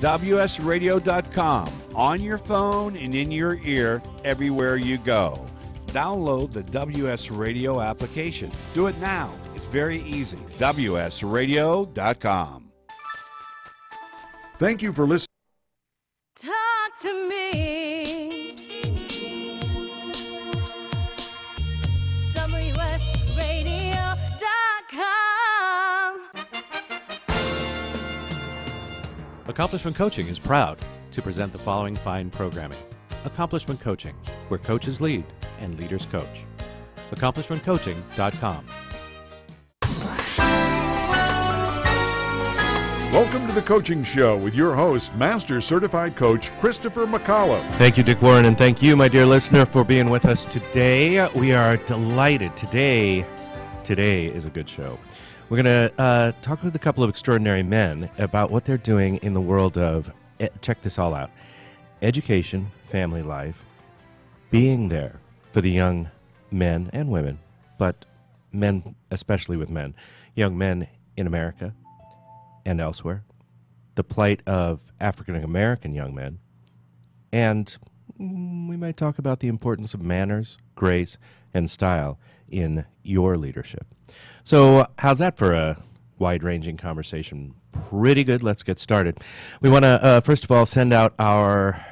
WSRadio.com on your phone and in your ear everywhere you go. Download the WS Radio application. Do it now. It's very easy. WSRadio.com. Thank you for listening. Talk to me. WSRadio.com. Accomplishment Coaching is proud to present the following fine programming. Accomplishment Coaching, where coaches lead and leaders coach. AccomplishmentCoaching.com. Welcome to the Coaching Show with your host, Master Certified Coach Christopher McCullough. Thank you, Dick Warren, and thank you, my dear listener, for being with us today. We are delighted. Today is a good show. We're going to talk with a couple of extraordinary men about what they're doing in the world of, check this all out, education, family life, being there for the young men and women, but men, especially with men, young men in America and elsewhere, the plight of African-American young men, and we might talk about the importance of manners, grace, and style in your leadership. So how's that for a wide-ranging conversation? Pretty good. Let's get started. We want to, first of all, send out our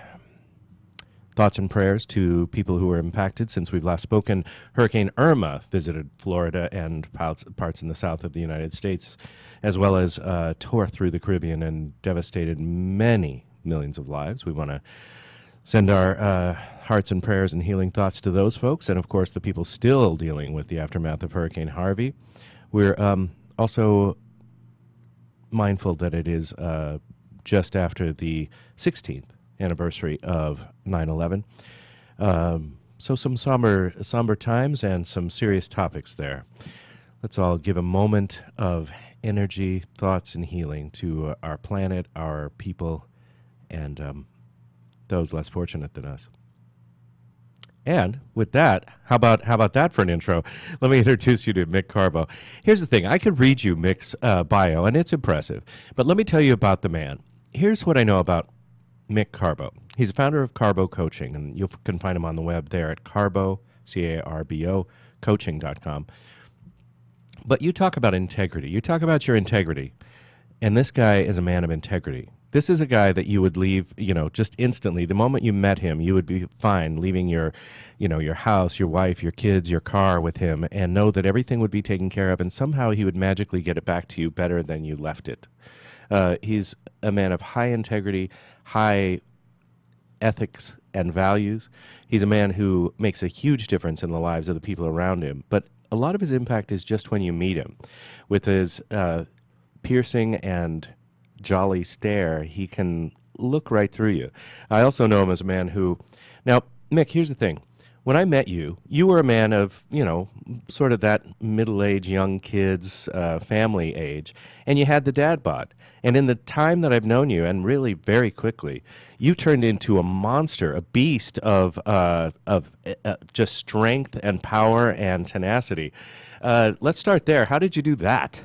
thoughts and prayers to people who were impacted since we've last spoken. Hurricane Irma visited Florida and parts in the south of the United States, as well as tore through the Caribbean and devastated many millions of lives. We want to send our hearts and prayers and healing thoughts to those folks, and of course the people still dealing with the aftermath of Hurricane Harvey. We're also mindful that it is just after the 16th anniversary of 9/11. So some somber times and some serious topics there. Let's all give a moment of energy, thoughts, and healing to our planet, our people, and those less fortunate than us. And with that, how about that for an intro? Let me introduce you to Mick Carbo. Here's the thing. I could read you Mick's bio, and it's impressive. But let me tell you about the man. Here's what I know about Mick Carbo. He's a founder of Carbo Coaching, and you can find him on the web there at Carbo, C-A-R-B-O, coaching.com. But you talk about integrity. You talk about your integrity. And this guy is a man of integrity. This is a guy that you would leave, just instantly. The moment you met him, you would be fine leaving your house, your wife, your kids, your car with him, and know that everything would be taken care of, and somehow he would magically get it back to you better than you left it. He's a man of high integrity, high ethics and values. He's a man who makes a huge difference in the lives of the people around him. But a lot of his impact is just when you meet him. With his piercing and jolly stare, he can look right through you. I also know him as a man who... Now, Mick, here's the thing. When I met you, you were a man of, sort of that middle-aged, young kids, family age, and you had the dad bod. And in the time that I've known you, and really very quickly, you turned into a monster, a beast of just strength and power and tenacity. Let's start there. How did you do that?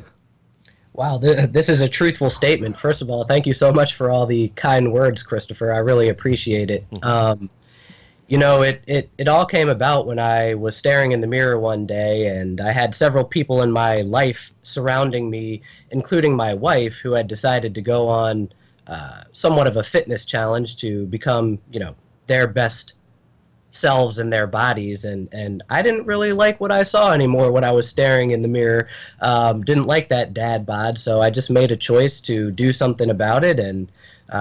Wow, this is a truthful statement. First of all, thank you so much for all the kind words, Christopher. I really appreciate it. It all came about when I was staring in the mirror one day, and I had several people in my life surrounding me, including my wife, who had decided to go on somewhat of a fitness challenge to become, their best selves in their bodies, and I didn't really like what I saw anymore when I was staring in the mirror. Didn't like that dad bod, so I just made a choice to do something about it, and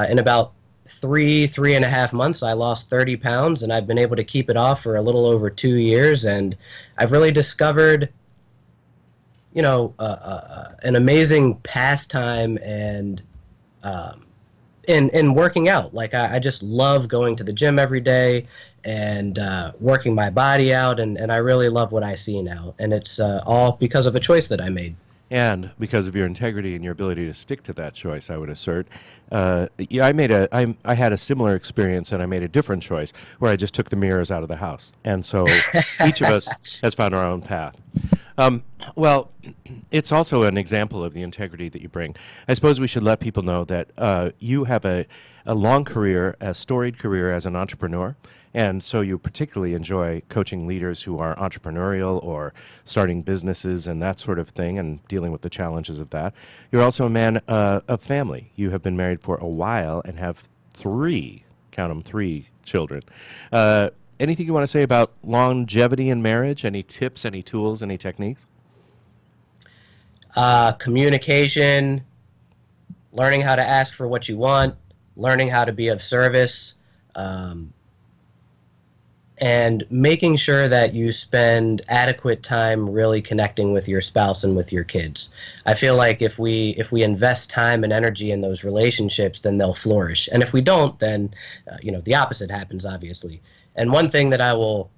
in about three and a half months, I lost 30 pounds, and I've been able to keep it off for a little over 2 years, and I've really discovered, an amazing pastime and in working out. Like, I just love going to the gym every day and working my body out, and I really love what I see now, and it's all because of a choice that I made. And because of your integrity and your ability to stick to that choice, I would assert, yeah, I had a similar experience, and I made a different choice where I just took the mirrors out of the house. And so each of us has found our own path. Well, it's also an example of the integrity that you bring. I suppose we should let people know that you have a long career, a storied career as an entrepreneur, and so you particularly enjoy coaching leaders who are entrepreneurial or starting businesses and that sort of thing and dealing with the challenges of that. You're also a man of family. You have been married for a while and have three, count them, three children. Anything you want to say about longevity in marriage? Any tips, any tools, any techniques? Communication, learning how to ask for what you want, learning how to be of service, and making sure that you spend adequate time really connecting with your spouse and with your kids. I feel like if we invest time and energy in those relationships, then they'll flourish. And if we don't, then the opposite happens, obviously. And one thing that I will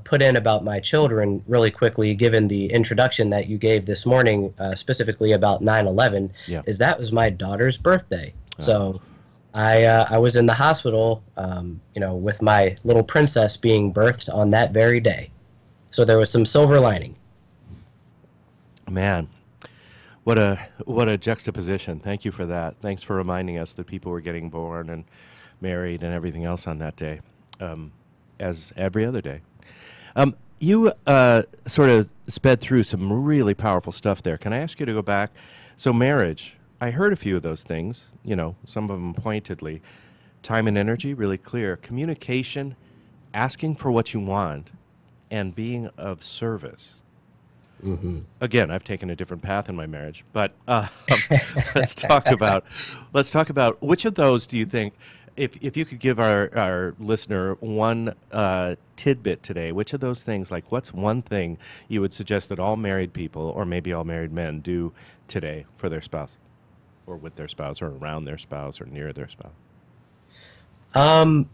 put in about my children really quickly, given the introduction that you gave this morning, specifically about 9/11, is that was my daughter's birthday. So I was in the hospital, with my little princess being birthed on that very day. So there was some silver lining. Man, what a juxtaposition. Thank you for that. Thanks for reminding us that people were getting born and married and everything else on that day, as every other day. You sort of sped through some really powerful stuff there. Can I ask you to go back? So marriage, I heard a few of those things, some of them pointedly. Time and energy, really clear. Communication, asking for what you want, and being of service. Mm-hmm. Again, I've taken a different path in my marriage, but let's talk about which of those do you think, if you could give our listener one tidbit today, which of those things, like what's one thing you would suggest that all married people, or maybe all married men, do today for their spouse? Or with their spouse, or around their spouse, or near their spouse? I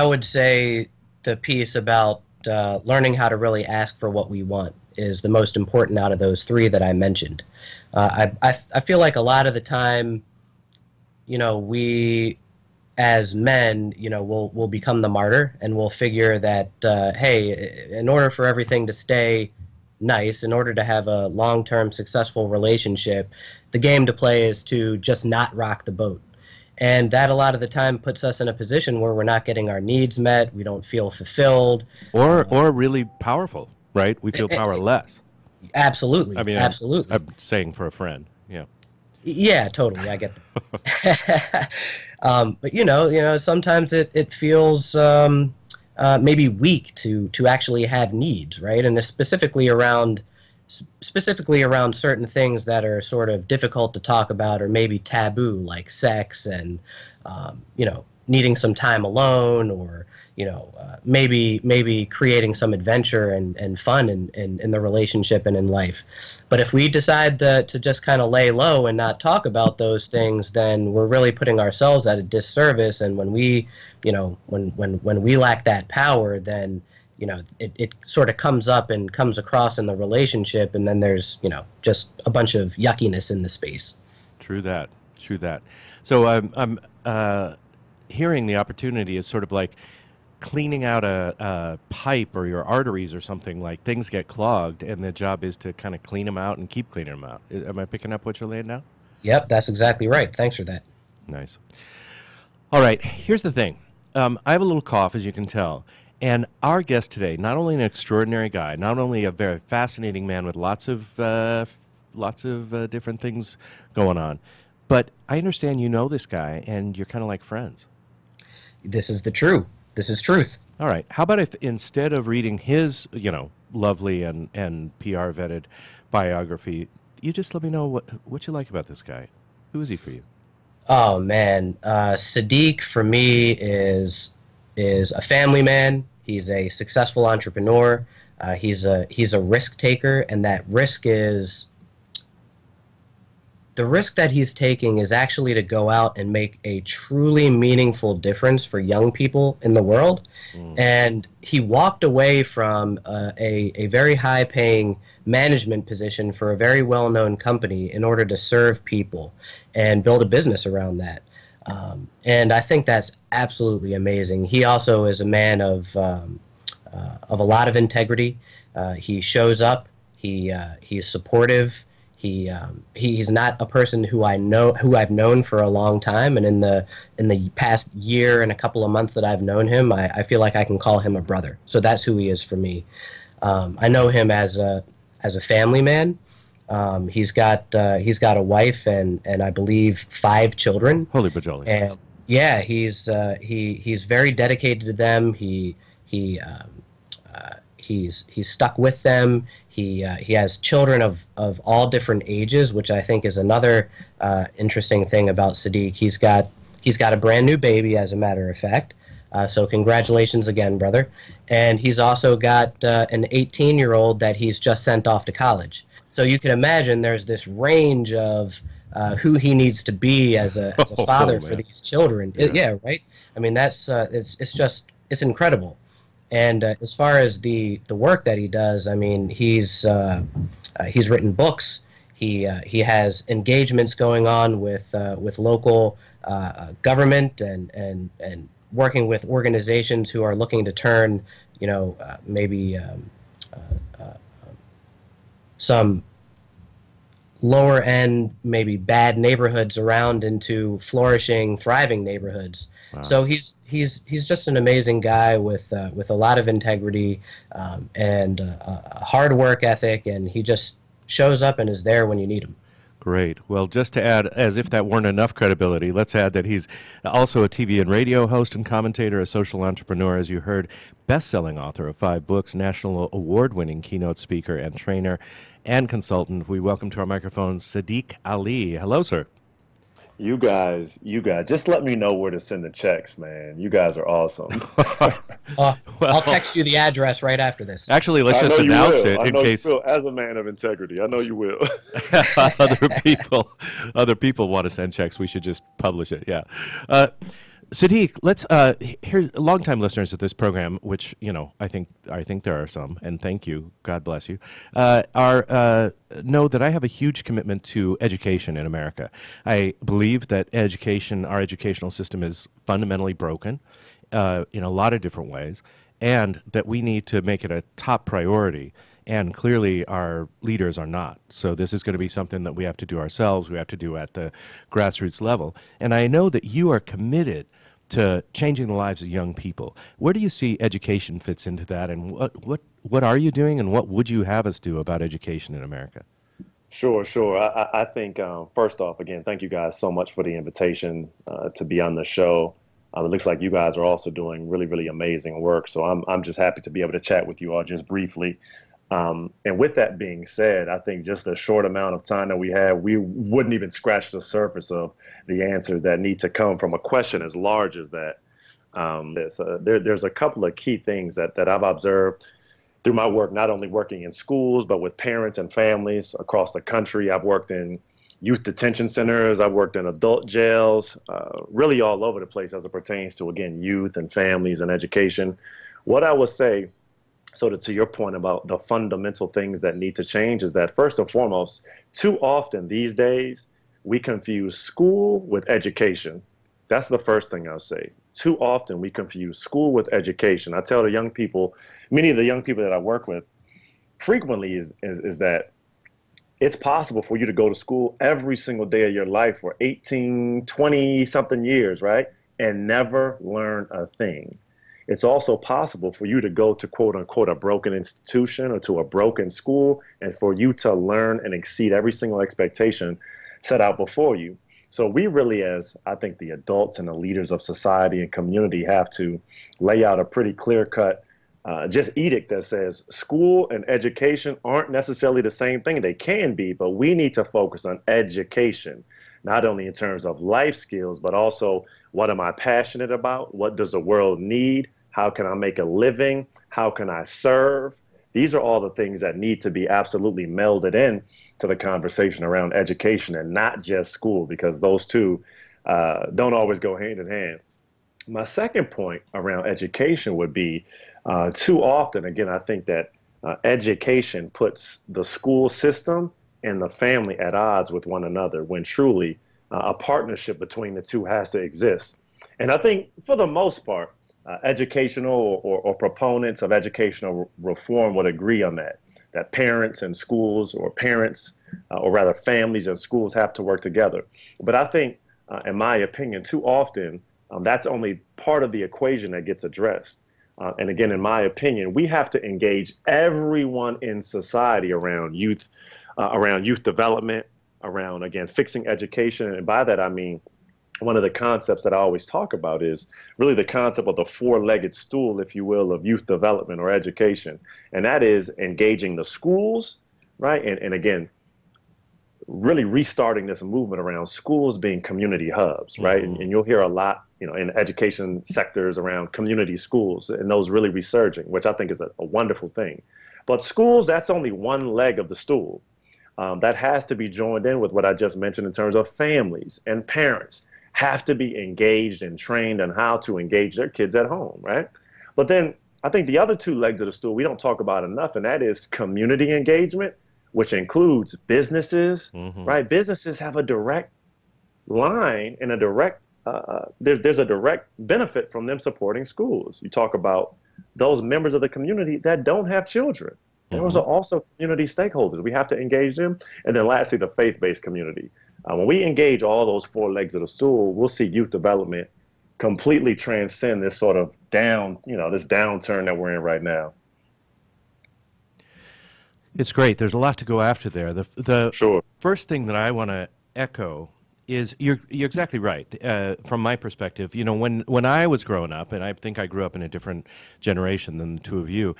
would say the piece about learning how to really ask for what we want is the most important out of those three that I mentioned. I feel like a lot of the time, we as men, we'll become the martyr, and we'll figure that, hey, in order for everything to stay nice, in order to have a long-term successful relationship, the game to play is to just not rock the boat. And that a lot of the time puts us in a position where we're not getting our needs met, we don't feel fulfilled. Or really powerful, right? We feel powerless. Absolutely. I mean, absolutely. I'm saying for a friend, yeah. Yeah, totally. I get that. But sometimes it feels maybe weak to actually have needs, right? And specifically around certain things that are sort of difficult to talk about or maybe taboo, like sex and needing some time alone, or maybe creating some adventure and fun in the relationship and in life. But if we decide to just kind of lay low and not talk about those things, then we're really putting ourselves at a disservice. And when we when we lack that power, then it sort of comes up and comes across in the relationship, and then there's just a bunch of yuckiness in the space. True that. So I'm hearing the opportunity is sort of like cleaning out a pipe or your arteries or something. Like things get clogged, and the job is to kind of clean them out and keep cleaning them out. Am I picking up what you're laying down? Yep, that's exactly right. Thanks for that. Nice. All right, here's the thing. I have a little cough, as you can tell. And our guest today, not only an extraordinary guy, not only a very fascinating man with lots of different things going on, but I understand you know this guy and you're kind of like friends. This is truth. All right. How about if instead of reading his, lovely and PR vetted biography, you just let me know what you like about this guy? Who is he for you? Oh man, Sadiq for me is a family man. He's a successful entrepreneur. He's a risk taker, and that risk is the risk that he's taking is actually to go out and make a truly meaningful difference for young people in the world. And he walked away from a very high-paying management position for a very well-known company in order to serve people and build a business around that. And I think that's absolutely amazing. He also is a man of a lot of integrity. He shows up. He's supportive. He's not a person who I've known for a long time, and in the past year and a couple of months that I've known him, I feel like I can call him a brother. So that's who he is for me. I know him as a family man. He's got a wife and I believe 5 children. Holy bajolly! And yeah, he's very dedicated to them. He's stuck with them. He has children of all different ages, which I think is another interesting thing about Sadiq. He's got a brand new baby, as a matter of fact. So congratulations again, brother. And he's also got an 18-year-old that he's just sent off to college. So you can imagine there's this range of who he needs to be as a father for these children. Yeah, right. I mean, that's it's incredible. And as far as the work that he does, I mean, he's written books. He has engagements going on with local government and working with organizations who are looking to turn, maybe some lower end, maybe bad neighborhoods around into flourishing, thriving neighborhoods. Wow. So he's just an amazing guy with a lot of integrity and a hard work ethic, and he just shows up and is there when you need him. Great. Well, just to add, as if that weren't enough credibility, let's add that he's also a TV and radio host and commentator, a social entrepreneur, as you heard, best-selling author of 5 books, national award-winning keynote speaker and trainer and consultant. We welcome to our microphone Sadiq Ali. Hello, sir. You guys, just let me know where to send the checks, man. You guys are awesome. I'll text you the address right after this. Actually, let's just announce it in case. You will, as a man of integrity, I know you will. Other people want to send checks. We should just publish it. Yeah. Sadiq, let's here, longtime listeners of this program, which I think there are some, and thank you, God bless you, know that I have a huge commitment to education in America. I believe that our educational system is fundamentally broken in a lot of different ways, and that we need to make it a top priority. And clearly our leaders are not. So this is going to be something that we have to do ourselves. We have to do at the grassroots level. And I know that you are committed to changing the lives of young people. Where do you see education fits into that? And what are you doing, and what would you have us do about education in America? Sure. I think, first off, again, thank you guys so much for the invitation to be on the show. It looks like you guys are also doing really, really amazing work. So I'm just happy to be able to chat with you all just briefly. And with that being said, I think just the short amount of time that we have, we wouldn't even scratch the surface of the answers that need to come from a question as large as that. There's a couple of key things that I've observed through my work, not only working in schools, but with parents and families across the country. I've worked in youth detention centers. I've worked in adult jails, really all over the place as it pertains to, again, youth and families and education. What I would say, so to your point about the fundamental things that need to change, is that first and foremost, too often these days, we confuse school with education. That's the first thing I'll say. Too often we confuse school with education. I tell the young people, many of the young people that I work with frequently is that it's possible for you to go to school every single day of your life for 18, 20 something years, right? And never learn a thing. It's also possible for you to go to, quote unquote, a broken institution or to a broken school, and for you to learn and exceed every single expectation set out before you. So we really, as I think the adults and the leaders of society and community, have to lay out a pretty clear-cut just edict that says school and education aren't necessarily the same thing. They can be, but we need to focus on education, not only in terms of life skills, but also what am I passionate about? What does the world need? How can I make a living? How can I serve? These are all the things that need to be absolutely melded in to the conversation around education and not just school, because those two don't always go hand in hand. My second point around education would be too often, again, I think that education puts the school system and the family at odds with one another when truly a partnership between the two has to exist. And I think for the most part, educational or proponents of educational reform would agree on that parents and schools, or parents, or rather families and schools, have to work together. But I think, in my opinion, too often, that's only part of the equation that gets addressed. And again, in my opinion, we have to engage everyone in society around youth development, around, again, fixing education. And by that, I mean, one of the concepts that I always talk about is really the concept of the four-legged stool, if you will, of youth development or education. And that is engaging the schools, right? And again, really restarting this movement around schools being community hubs, right? And you'll hear a lot, in education sectors around community schools, and those really resurging, which I think is a wonderful thing. But schools, that's only one leg of the stool. That has to be joined in with what I just mentioned in terms of families and parents have to be engaged and trained on how to engage their kids at home, right? But then I think the other two legs of the stool we don't talk about enough, and that is community engagement, which includes businesses, right? Businesses have a direct line and a direct, there's a direct benefit from them supporting schools. You talk about those members of the community that don't have children. Those are also community stakeholders. We have to engage them. And then lastly, the faith-based community. When we engage all those four legs of the stool, we'll see youth development completely transcend this sort of this downturn that we're in right now. It's great. There's a lot to go after there. The Sure. first thing that I want to echo is you're exactly right. From my perspective, when I was growing up, and I think I grew up in a different generation than the two of you,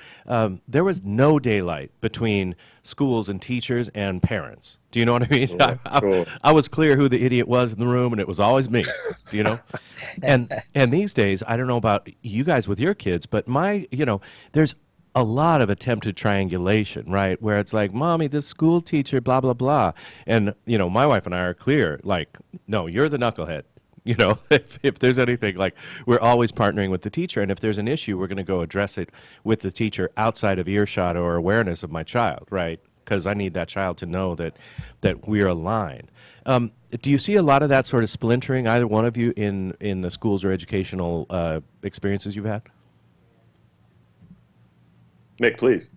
there was no daylight between schools and teachers and parents. Do you know what I mean? Sure, sure. I was clear who the idiot was in the room, and it was always me. Do you know? and these days, I don't know about you guys with your kids, but there's a lot of attempted triangulation, right? Where it's like, mommy, this school teacher, blah, blah, blah. And, my wife and I are clear, like, no, you're the knucklehead. If there's anything, like, we're always partnering with the teacher. And if there's an issue, we're going to go address it with the teacher outside of earshot or awareness of my child, right? Because I need that child to know that we're aligned. Do you see a lot of that sort of splintering, either one of you, in the schools or educational experiences you've had? Mick, please.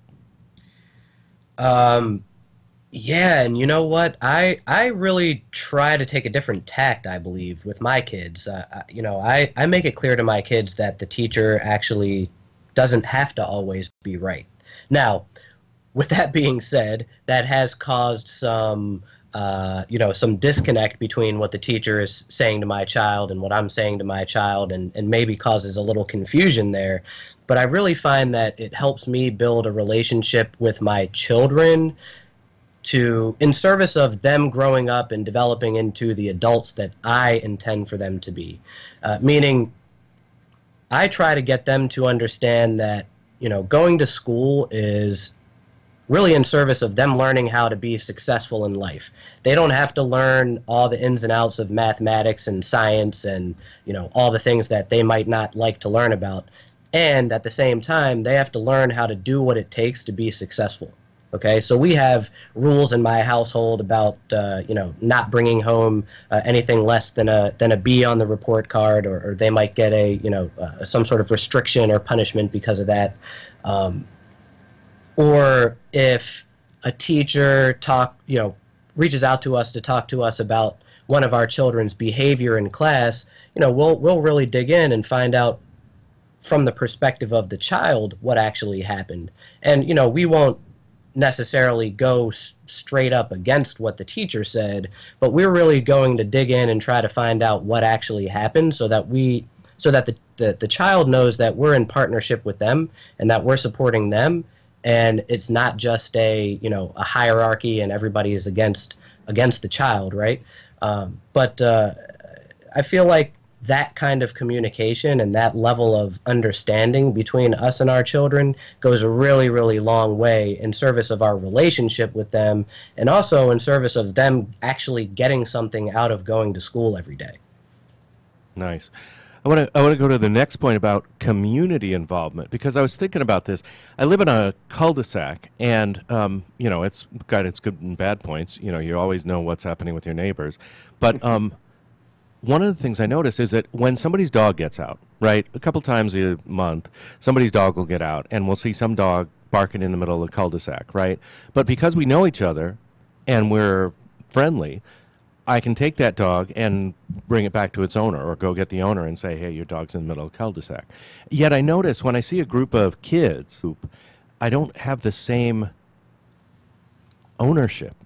Yeah, and you know what? I really try to take a different tact, I believe, with my kids. I make it clear to my kids that the teacher actually doesn't have to always be right. Now, with that being said, that has caused some disconnect between what the teacher is saying to my child and what I'm saying to my child, and maybe causes a little confusion there. But I really find that it helps me build a relationship with my children in service of them growing up and developing into the adults that I intend for them to be. Meaning, I try to get them to understand that, going to school is really in service of them learning how to be successful in life. They don't have to learn all the ins and outs of mathematics and science and, all the things that they might not like to learn about. And at the same time, they have to learn how to do what it takes to be successful. Okay, so we have rules in my household about not bringing home anything less than a B on the report card, or they might get some sort of restriction or punishment because of that. Or if a teacher reaches out to us to talk to us about one of our children's behavior in class, we'll really dig in and find out from the perspective of the child what actually happened. And we won't necessarily go straight up against what the teacher said, but we're really going to dig in and try to find out what actually happened, so that the child knows that we're in partnership with them and that we're supporting them, and it's not just a hierarchy and everybody is against the child, right? But I feel like that kind of communication and that level of understanding between us and our children goes a really, really long way in service of our relationship with them, and also in service of them actually getting something out of going to school every day. Nice. I want to go to the next point about community involvement, because I was thinking about this. I live in a cul-de-sac, and it's got its good and bad points. You always know what's happening with your neighbors, but one of the things I notice is that when somebody's dog gets out, right, a couple times a month, somebody's dog will get out, and we'll see some dog barking in the middle of the cul-de-sac, right? But because we know each other and we're friendly, I can take that dog and bring it back to its owner, or go get the owner and say, hey, your dog's in the middle of the cul-de-sac. Yet I notice when I see a group of kids, I don't have the same ownership.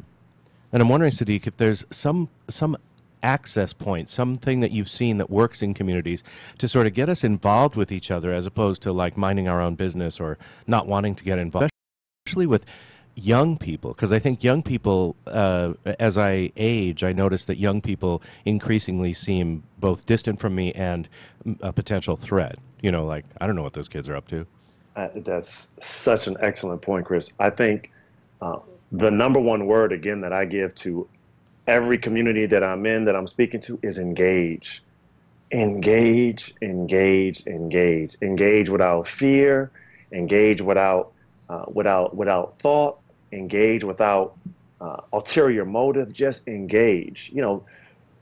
And I'm wondering, Sadiq, if there's some access point, something that you've seen that works in communities to sort of get us involved with each other, as opposed to like minding our own business or not wanting to get involved, especially with young people. Because I think young people, as I age, I notice that young people increasingly seem both distant from me and a potential threat. Like, I don't know what those kids are up to. That's such an excellent point, Chris. I think the number one word, again, that I give to every community that I'm in, that I'm speaking to, is engage. Engage, engage, engage. Engage without fear. Engage without thought. Engage without ulterior motive. Just engage.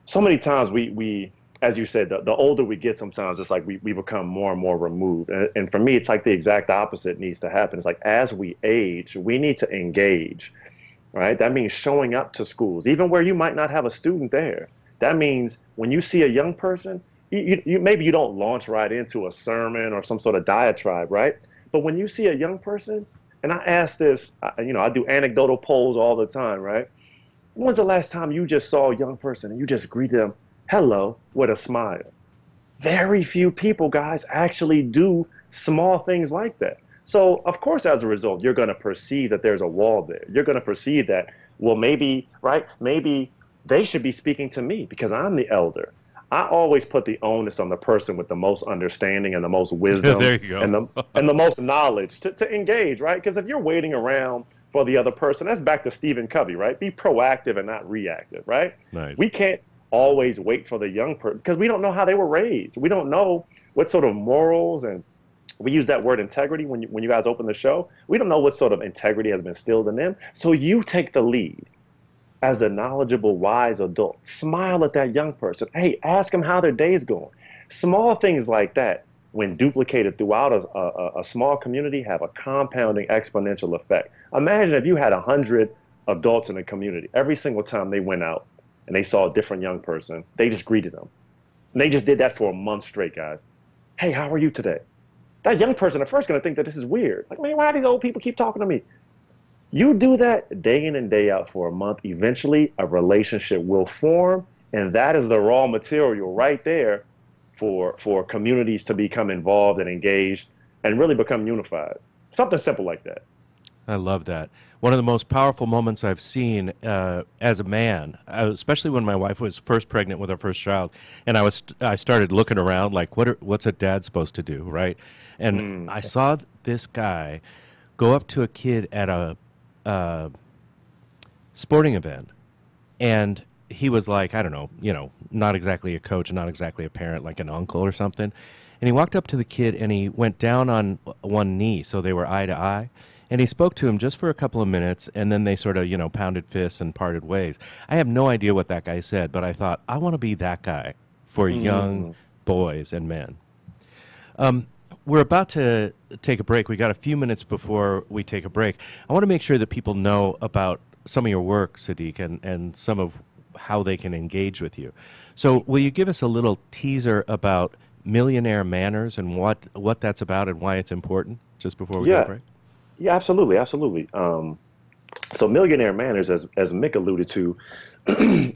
So many times we as you said, the older we get, sometimes it's like we become more and more removed. And for me, it's like the exact opposite needs to happen. It's like, as we age, we need to engage. Right? That means showing up to schools, even where you might not have a student there. That means when you see a young person, you maybe you don't launch right into a sermon or some sort of diatribe, right? But when you see a young person, and I ask this, I do anecdotal polls all the time, right? When's the last time you just saw a young person and you just greet them, hello, with a smile? Very few people, guys, actually do small things like that. So, of course, as a result, you're going to perceive that there's a wall there. You're going to perceive that, well, maybe they should be speaking to me because I'm the elder. I always put the onus on the person with the most understanding and the most wisdom There you go. and the most knowledge to engage, right? Because if you're waiting around for the other person, that's back to Stephen Covey, right? Be proactive and not reactive, right? Nice. We can't always wait for the young person because we don't know how they were raised. We don't know what sort of morals, and we use that word integrity when you guys open the show. We don't know what sort of integrity has been instilled in them. So you take the lead as a knowledgeable, wise adult. Smile at that young person. Hey, ask them how their day is going. Small things like that, when duplicated throughout a small community, have a compounding exponential effect. Imagine if you had 100 adults in a community. Every single time they went out and they saw a different young person, they just greeted them. And they just did that for a month straight, guys. Hey, how are you today? That young person at first going to think that this is weird. Like, man, why do these old people keep talking to me? You do that day in and day out for a month, eventually a relationship will form, and that is the raw material right there for communities to become involved and engaged and really become unified. Something simple like that. I love that. One of the most powerful moments I've seen as a man, especially when my wife was first pregnant with our first child, and I started looking around like, what's a dad supposed to do, right? And I saw this guy go up to a kid at a sporting event, and he was like, I don't know, not exactly a coach, not exactly a parent, like an uncle or something. And he walked up to the kid and he went down on one knee so they were eye to eye. And he spoke to him just for a couple of minutes, and then they sort of, pounded fists and parted ways. I have no idea what that guy said, but I thought, I want to be that guy for young boys and men. We're about to take a break. We got a few minutes before we take a break. I want to make sure that people know about some of your work, Sadiq, and some of how they can engage with you. So will you give us a little teaser about Millionaire Manners and what that's about and why it's important just before we go to break? Yeah, absolutely, absolutely. So Millionaire Manners, as Mick alluded to,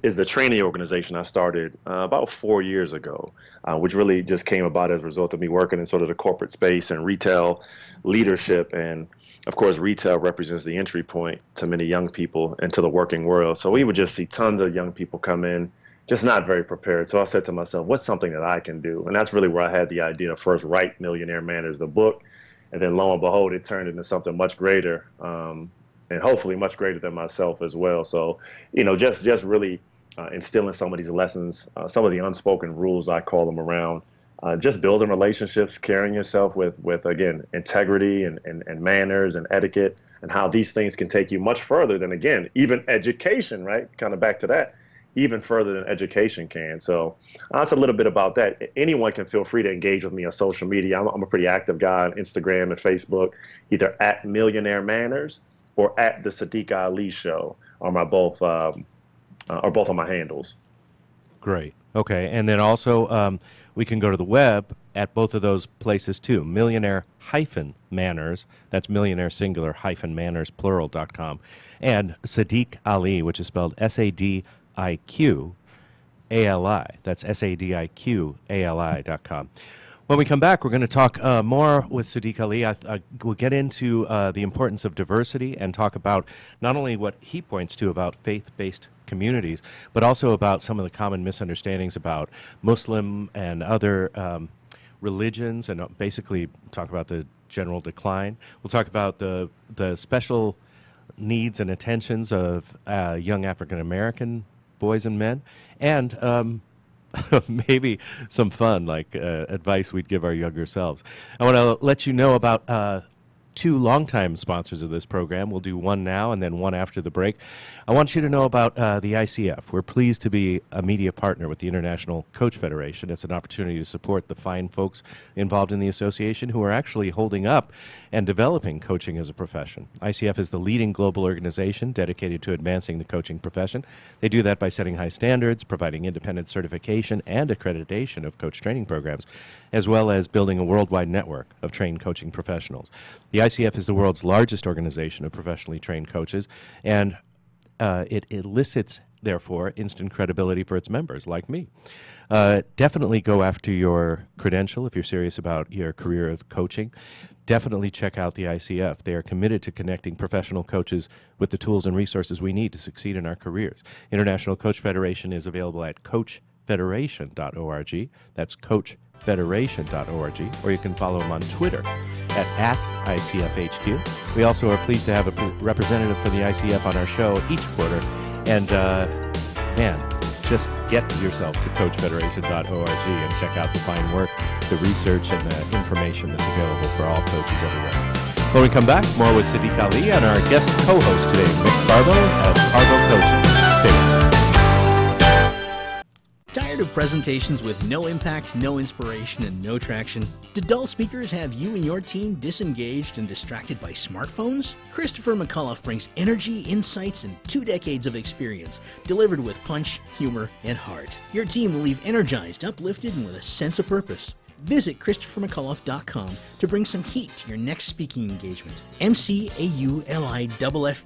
is the training organization I started about 4 years ago, which really just came about as a result of me working in sort of the corporate space and retail leadership. And of course, retail represents the entry point to many young people into the working world. So we would just see tons of young people come in just not very prepared. So I said to myself, what's something that I can do? And that's really where I had the idea to first write Millionaire Manners, the book. And then lo and behold, it turned into something much greater, and hopefully much greater than myself as well. So, just really instilling some of these lessons, some of the unspoken rules, I call them, around just building relationships, carrying yourself with again, integrity and manners and etiquette, and how these things can take you much further than, again, even education, right? Kind of back to that, even further than education can. So that's a little bit about that. Anyone can feel free to engage with me on social media. I'm a pretty active guy on Instagram and Facebook, either at Millionaire Manners or at the Sadiq Ali Show are both of my handles. Great. Okay. And then also we can go to the web at both of those places too. Millionaire-Manners, that's millionaire singular -manners plural.com, and Sadiq Ali, which is spelled Sadiqali. That's Sadiqali.com. When we come back, we're going to talk more with Sadiq Ali. We'll get into the importance of diversity and talk about not only what he points to about faith-based communities, but also about some of the common misunderstandings about Muslim and other religions, and basically talk about the general decline. We'll talk about the special needs and attentions of young African-American boys and men, and maybe some fun, like advice we'd give our younger selves. I want to let you know about two longtime sponsors of this program. We'll do one now and then one after the break. I want you to know about the ICF. We're pleased to be a media partner with the International Coach Federation. It's an opportunity to support the fine folks involved in the association who are actually holding up and developing coaching as a profession. ICF is the leading global organization dedicated to advancing the coaching profession. They do that by setting high standards, providing independent certification and accreditation of coach training programs, as well as building a worldwide network of trained coaching professionals. The ICF is the world's largest organization of professionally trained coaches, and it elicits, therefore, instant credibility for its members, like me. Definitely go after your credential if you're serious about your career of coaching. Definitely check out the ICF. They are committed to connecting professional coaches with the tools and resources we need to succeed in our careers. International Coach Federation is available at coachfederation.org. That's coachfederation.org, or you can follow them on Twitter at ICFHQ. We also are pleased to have a representative for the ICF on our show each quarter. And man, just get yourself to coachfederation.org and check out the fine work, the research, and the information that's available for all coaches everywhere. When we come back, more with Sadiq Ali and our guest co-host today, Mick Carbo of Carbo Coaching. Stay with us. Tired of presentations with no impact, no inspiration, and no traction? Do dull speakers have you and your team disengaged and distracted by smartphones? Christopher McAuliffe brings energy, insights, and 2 decades of experience, delivered with punch, humor, and heart. Your team will leave energized, uplifted, and with a sense of purpose. Visit ChristopherMcAuliffe.com to bring some heat to your next speaking engagement. McAuliffe,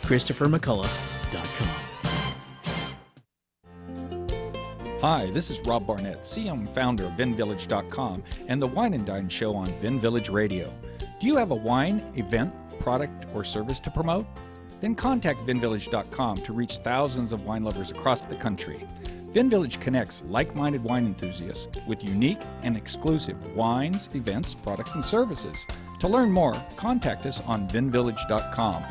ChristopherMcAuliffe.com. Hi, this is Rob Barnett, CEO and founder of VinVillage.com and the Wine and Dine Show on Vin Village Radio. Do you have a wine, event, product, or service to promote? Then contact VinVillage.com to reach thousands of wine lovers across the country. VinVillage connects like-minded wine enthusiasts with unique and exclusive wines, events, products, and services. To learn more, contact us on VinVillage.com.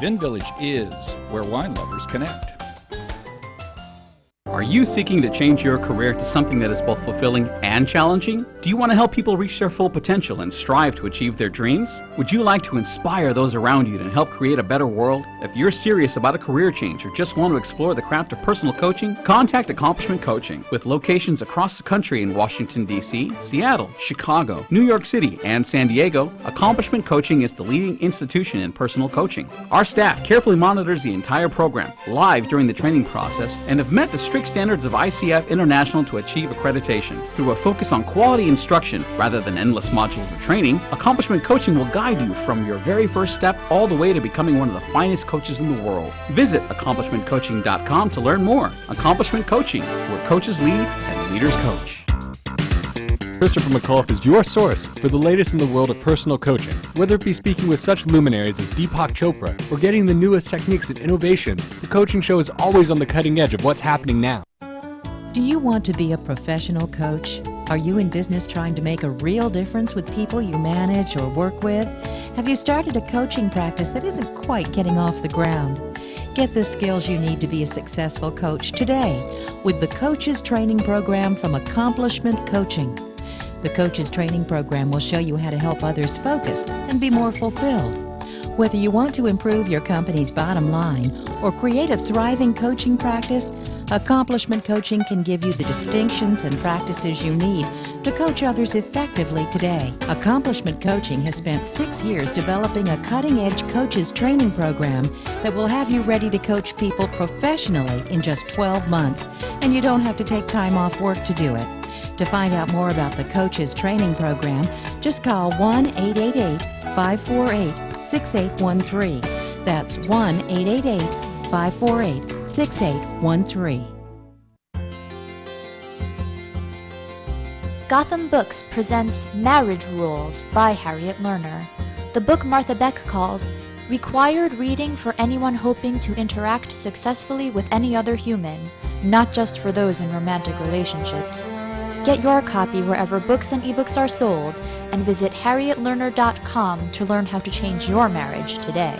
VinVillage is where wine lovers connect. Are you seeking to change your career to something that is both fulfilling and challenging? Do you want to help people reach their full potential and strive to achieve their dreams? Would you like to inspire those around you and help create a better world? If you're serious about a career change or just want to explore the craft of personal coaching, contact Accomplishment Coaching. With locations across the country in Washington, D.C., Seattle, Chicago, New York City, and San Diego, Accomplishment Coaching is the leading institution in personal coaching. Our staff carefully monitors the entire program, live during the training process, and have met the strict standards of ICF International to achieve accreditation. Through a focus on quality instruction rather than endless modules of training, Accomplishment Coaching will guide you from your very first step all the way to becoming one of the finest coaches in the world. Visit AccomplishmentCoaching.com to learn more. Accomplishment Coaching, where coaches lead and leaders coach. Christopher McAuliffe is your source for the latest in the world of personal coaching. Whether it be speaking with such luminaries as Deepak Chopra or getting the newest techniques and innovation, the coaching show is always on the cutting edge of what's happening now. Do you want to be a professional coach? Are you in business trying to make a real difference with people you manage or work with? Have you started a coaching practice that isn't quite getting off the ground? Get the skills you need to be a successful coach today with the Coaches Training Program from Accomplishment Coaching. The Coaches Training Program will show you how to help others focus and be more fulfilled. Whether you want to improve your company's bottom line or create a thriving coaching practice, Accomplishment Coaching can give you the distinctions and practices you need to coach others effectively today. Accomplishment Coaching has spent 6 years developing a cutting-edge coaches training program that will have you ready to coach people professionally in just 12 months, and you don't have to take time off work to do it. To find out more about the Coaches Training Program, just call 1-888-548-6813. That's 1-888-548-6813. Gotham Books presents Marriage Rules by Harriet Lerner. The book Martha Beck calls required reading for anyone hoping to interact successfully with any other human, not just for those in romantic relationships. Get your copy wherever books and ebooks are sold, and visit harrietlerner.com to learn how to change your marriage today.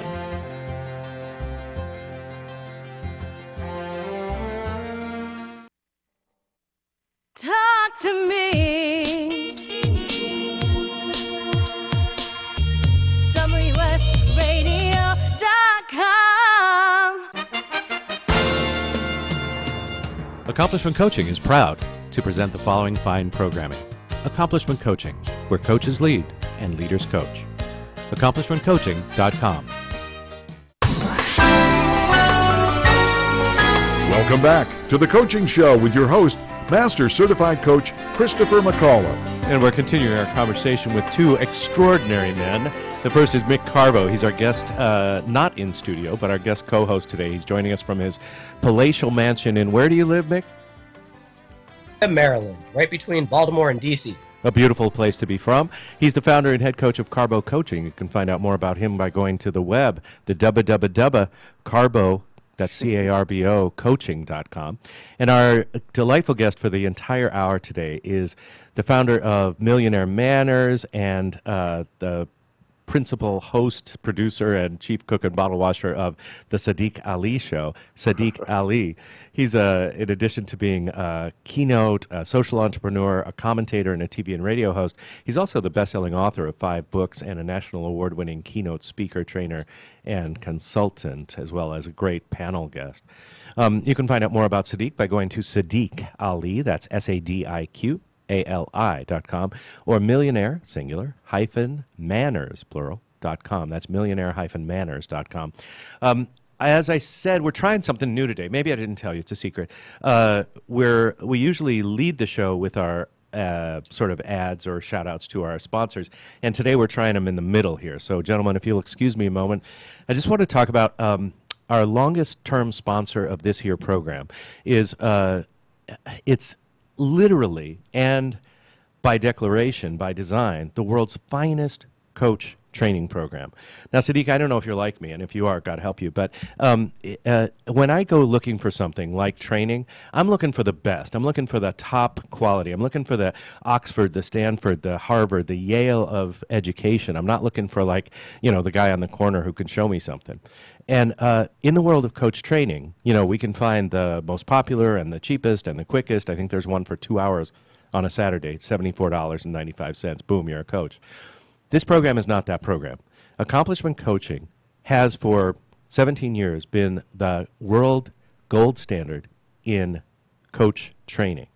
Talk to me. WSRadio.com. Accomplishment Coaching is proud to present the following fine programming. Accomplishment Coaching, where coaches lead and leaders coach. AccomplishmentCoaching.com. Welcome back to the Coaching Show with your host, Master Certified Coach Christopher McCullough. And we're continuing our conversation with two extraordinary men. The first is Mick Carbo. He's our guest, not in studio, but our guest co-host today. He's joining us from his palatial mansion in, where do you live, Mick? Maryland, right between Baltimore and D.C. A beautiful place to be from. He's the founder and head coach of Carbo Coaching. You can find out more about him by going to the web, the www.carbo, that's C-A-R-B-O, coaching.com. And our delightful guest for the entire hour today is the founder of Millionaire Manners and the principal host, producer, and chief cook and bottle washer of the Sadiq Ali Show, Sadiq Ali. He's, in addition to being a keynote, a social entrepreneur, a commentator, and a TV and radio host, he's also the best-selling author of 5 books and a national award-winning keynote speaker, trainer, and consultant, as well as a great panel guest. You can find out more about Sadiq by going to Sadiq Ali, that's SADIQ, ALI.com, or millionaire, singular, -manners, plural.com. That's millionaire-manners.com. As I said, we're trying something new today. Maybe I didn't tell you. It's a secret. We usually lead the show with our sort of ads or shout-outs to our sponsors, and today we're trying them in the middle here. So, gentlemen, if you'll excuse me a moment, I just want to talk about our longest-term sponsor of this here program is it's literally and by declaration, by design, the world's finest coach training program. Now, Sadiq, I don't know if you're like me, and if you are, God help you, but when I go looking for something like training, I'm looking for the best. I'm looking for the top quality. I'm looking for the Oxford, the Stanford, the Harvard, the Yale of education. I'm not looking for, like, the guy on the corner who can show me something. And in the world of coach training, we can find the most popular and the cheapest and the quickest. I think there's one for 2 hours on a Saturday, $74.95. Boom, you're a coach. This program is not that program. Accomplishment Coaching has for 17 years been the world gold standard in coach training.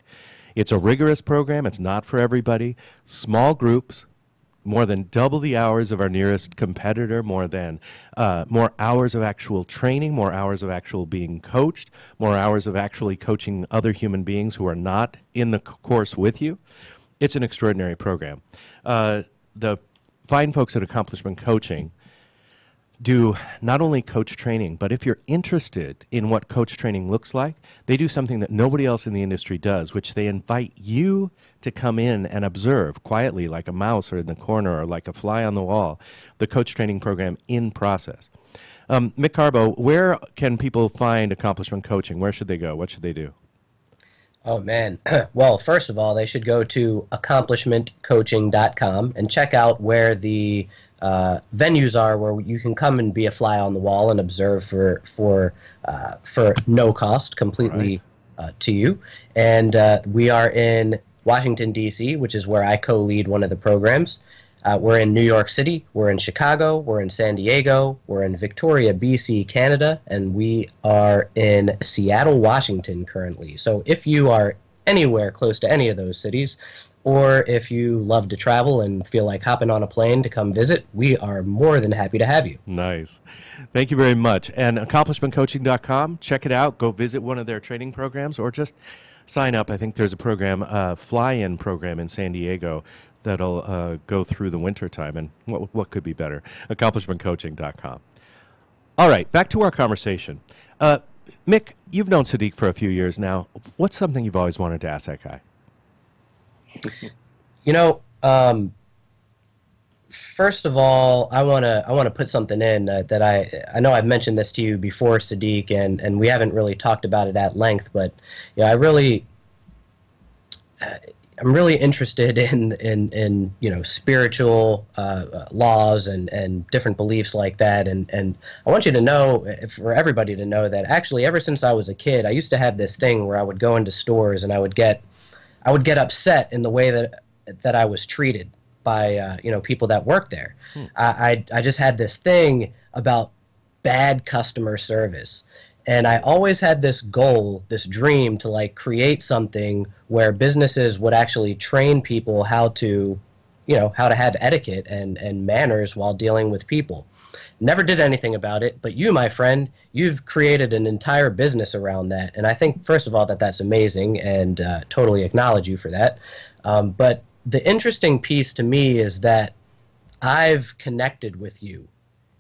It's a rigorous program. It's not for everybody. Small groups, more than double the hours of our nearest competitor, more hours of actual training, more hours of actual being coached, more hours of actually coaching other human beings who are not in the course with you. It's an extraordinary program. The fine folks at Accomplishment Coaching do not only coach training, but if you're interested in what coach training looks like, they do something that nobody else in the industry does, which they invite you to come in and observe quietly like a mouse or in the corner or like a fly on the wall, the coach training program in process. Mick Carbo, where can people find Accomplishment Coaching? Where should they go? What should they do? Oh, man. Well, first of all, they should go to accomplishmentcoaching.com and check out where the venues are where you can come and be a fly on the wall and observe for no cost, completely to you. And we are in Washington, D.C., which is where I co-lead one of the programs. We're in New York City, we're in Chicago, we're in San Diego, we're in Victoria, BC, Canada, and we are in Seattle, Washington currently. So if you are anywhere close to any of those cities, or if you love to travel and feel like hopping on a plane to come visit, we are more than happy to have you. Nice. Thank you very much. And accomplishmentcoaching.com, check it out. Go visit one of their training programs or just sign up. I think there's a program, fly-in program in San Diego that'll go through the winter time. And what could be better? Accomplishmentcoaching.com. All right, back to our conversation. Mick, you've known Sadiq for a few years now. What's something you've always wanted to ask that guy? You know, first of all, I wanna put something in that I know I've mentioned this to you before, Sadiq, and we haven't really talked about it at length, but you know, I'm really interested in you know, spiritual laws and different beliefs like that, and I want you to know, for everybody to know, that actually ever since I was a kid, I used to have this thing where I would go into stores and I would get upset in the way that I was treated by you know, people that worked there. I just had this thing about bad customer service. And I always had this goal, this dream to like create something where businesses would actually train people how to, you know, how to have etiquette and manners while dealing with people. Never did anything about it, but you, my friend, you've created an entire business around that. And I think, first of all, that's amazing, and totally acknowledge you for that. But the interesting piece to me is that I've connected with you,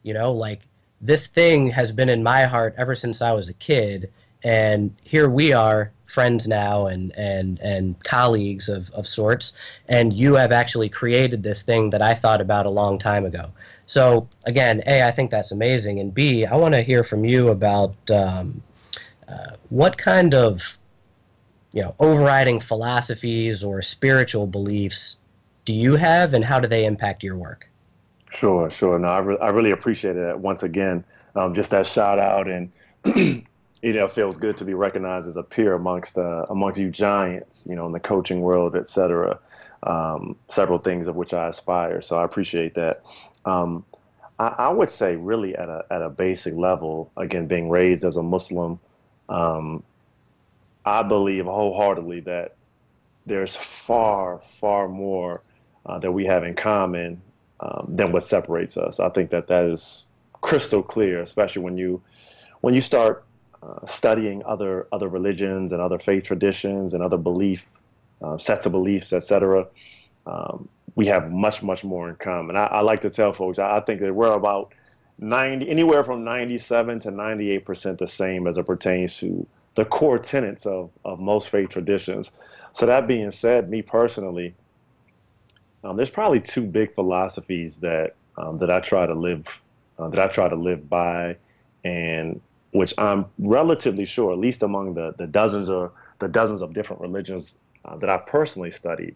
you know, like, this thing has been in my heart ever since I was a kid, and here we are, friends now and colleagues of sorts, and you have actually created this thing that I thought about a long time ago. So again, A, I think that's amazing, and B, I want to hear from you about what kind of, you know, overriding philosophies or spiritual beliefs do you have, and how do they impact your work? Sure. No, I really appreciate it. Once again, just that shout out, and you know, it feels good to be recognized as a peer amongst you giants, you know, in the coaching world, et cetera. Several things of which I aspire. So I appreciate that. I would say, really, at a basic level, again, being raised as a Muslim, I believe wholeheartedly that there's far more that we have in common than what separates us. I think that is crystal clear, especially when you start studying other religions and other faith traditions and other sets of beliefs, etc. We have much more in common. I like to tell folks, I think that we're about anywhere from 97 to 98% the same as it pertains to the core tenets of most faith traditions. So that being said, me personally, there's probably two big philosophies that I try to live by, and which I'm relatively sure, at least among the dozens of different religions that I've personally studied,